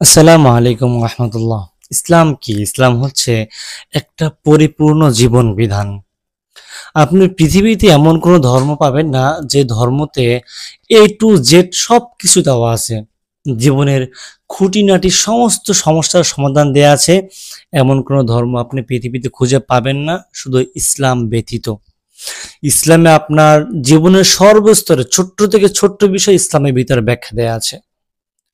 আসসালামু আলাইকুম রহমতুল্লাহ। ইসলাম কি? ইসলাম হচ্ছে একটা পরিপূর্ণ জীবন বিধান। আপনি পৃথিবীতে এমন কোনো ধর্ম পাবেন না যে ধর্মতে A to Z সব কিছু দেওয়া আছে। জীবনের খুঁটিনাটি সমস্ত সমস্যার সমাধান দেয়া আছে, এমন কোনো ধর্ম আপনি পৃথিবীতে খুঁজে পাবেন না শুধু ইসলাম ব্যতীত। ইসলামে আপনার জীবনের সর্বস্তরে ছোট্ট থেকে ছোট্ট বিষয় ইসলামের ভিতরে ব্যাখ্যা দেয়া আছে।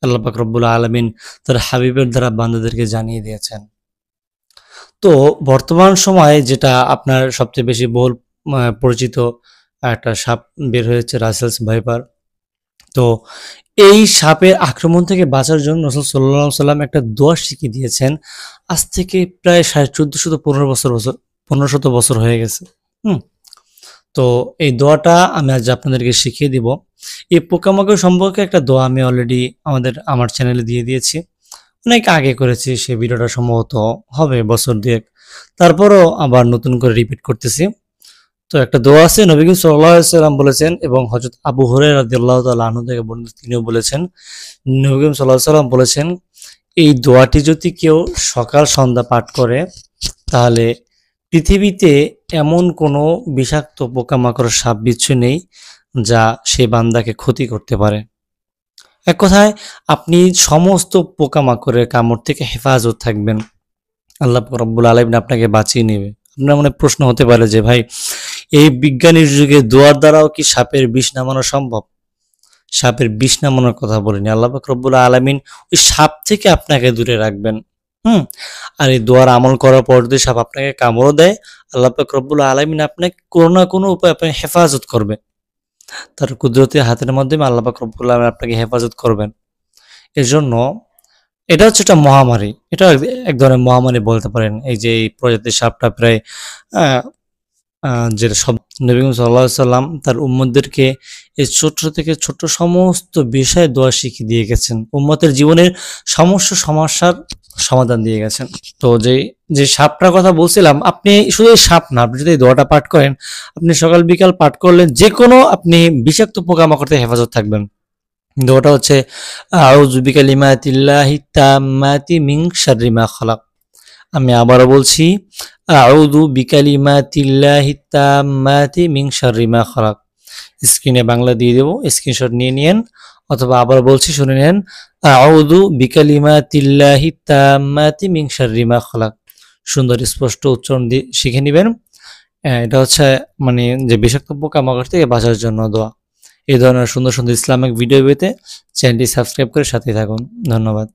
আল্লাহ পাক রব্বুল আলামিন তার হাবিবের দ্বারা বান্দাদেরকে জানিয়ে দিয়েছেন। তো বর্তমান সময়ে যেটা আপনার সবচেয়ে বেশি বহুল পরিচিত একটা সাপ বের হয়েছে, রাসেলস ভাইপার। তো এই সাপের আক্রমণ থেকে বাঁচার জন্য রাসূল সাল্লাল্লাহু আলাইহি সাল্লাম একটা দোয়া শিখিয়ে দিয়েছেন। আজ থেকে প্রায় 1415 বছর হয়ে গেছে। হুম? তো এই দোয়াটা আমি আজ আপনাদেরকে শিখিয়ে দিব। এই পোকামাকড় সম্পর্কে একটা দোয়া আমি অলরেডি আমার চ্যানেলে দিয়ে দিয়েছি। অনেক আগে করেছি, সেই ভিডিওটা সম্ভবত হবে বছর দুয়েক। তারপরও আবার নতুন করে রিপিট করতেছি। তো একটা দোয়া আছে, নবী করিম সাল্লাল্লাহু আলাইহি সাল্লাম বলেছেন এবং হযরত আবু হুরায়রা রাদিয়াল্লাহু তাআলা আনহু থেকে বর্ণিত, তিনিও বলেছেন, নবী করিম সাল্লাল্লাহু আলাইহি সাল্লাম বলেছেন, এই দোয়াটি যদি কেউ সকাল সন্ধ্যা পাঠ করে তাহলে পৃথিবীতে এমন কোনো বিষাক্ত পোকামাকড় সাপ বিচ্ছু নেই যা সেই বান্দাকে ক্ষতি করতে পারে। এক কথায় আপনি সমস্ত পোকামাকড়ের কামড় থেকে হেফাজত থাকবেন। আল্লাহ রাব্বুল আলামিন আপনাকে বাঁচিয়ে নেবে। আপনার মনে প্রশ্ন হতে পারে যে ভাই, এই বিজ্ঞানের যুগে দোয়ার দ্বারাও কি সাপের বিষ নামানো সম্ভব? সাপের বিষ নামানোর কথা বলিনি। আল্লাহ পাক রব্বুল আলামিন ওই সাপ থেকে আপনাকে দূরে রাখবেন। হুম? আর এই দোয়ার আমল করার পর যদি সাপ আপনাকে কামড়ও দেয়, আল্লাহ পাক রব্বুল আলামিন আপনাকে কোনো না কোনো উপায়ে আপনাকে হেফাজত করবে। তার কুদরতি হাতের মাধ্যমে আল্লাহ পাক রব্বুল আলামিন আপনাকে হেফাজত করবেন। এজন্য এটা হচ্ছে একটা মহামারী। এটা এক ধরনের মহামারী বলতে পারেন। এই যে এই প্রজাতির সাপটা প্রায় আ আ যেটা সব নবী করিম সাল্লাল্লাহু আলাইহি সাল্লাম তার উম্মতদেরকে এই ছোট্ট থেকে ছোট্ট সমস্ত বিষয়ে দোয়া শিখিয়ে দিয়ে গেছেন। উম্মতের জীবনের সমস্যার সমাধান দিয়ে গেছেন। তো যে সাপটার কথা বলছিলাম, আপনি শুধু এই সাপ না, আপনি যদি এই দোয়াটা পাঠ করেন, আপনি সকাল বিকাল পাঠ করলে যেকোনো আপনি বিষাক্ত পোকামাকড় থেকে হেফাজত থাকবেন। দোয়াটা হচ্ছে আউযু বিকালিমাতিল্লাহি তাম্মাতি মিন শাররি মা খালাক। আমি আবারও বলছি, আউযু বিকালিমাতিল্লাহি তাম্মাতি মিন শাররি মা খালাক। স্ক্রিনে বাংলা দিয়ে দেব, স্ক্রিনশট নিয়ে নিয়েন, অথবা আবার বলছি শুনে নেন, আউযু বিকালিমাতিল্লাহি তাম্মাতি মিন শাররি মা খালাক। সুন্দর স্পষ্ট উচ্চারণ দিয়ে শিখে নেবেন। এটা হচ্ছে মানে যে বিষাক্ত পোকামাকড় থেকে বাঁচার জন্য দোয়া। এই ধরনের সুন্দর সুন্দর ইসলামিক ভিডিও পেতে চ্যানেলটি সাবস্ক্রাইব করে সাথে থাকুন। ধন্যবাদ।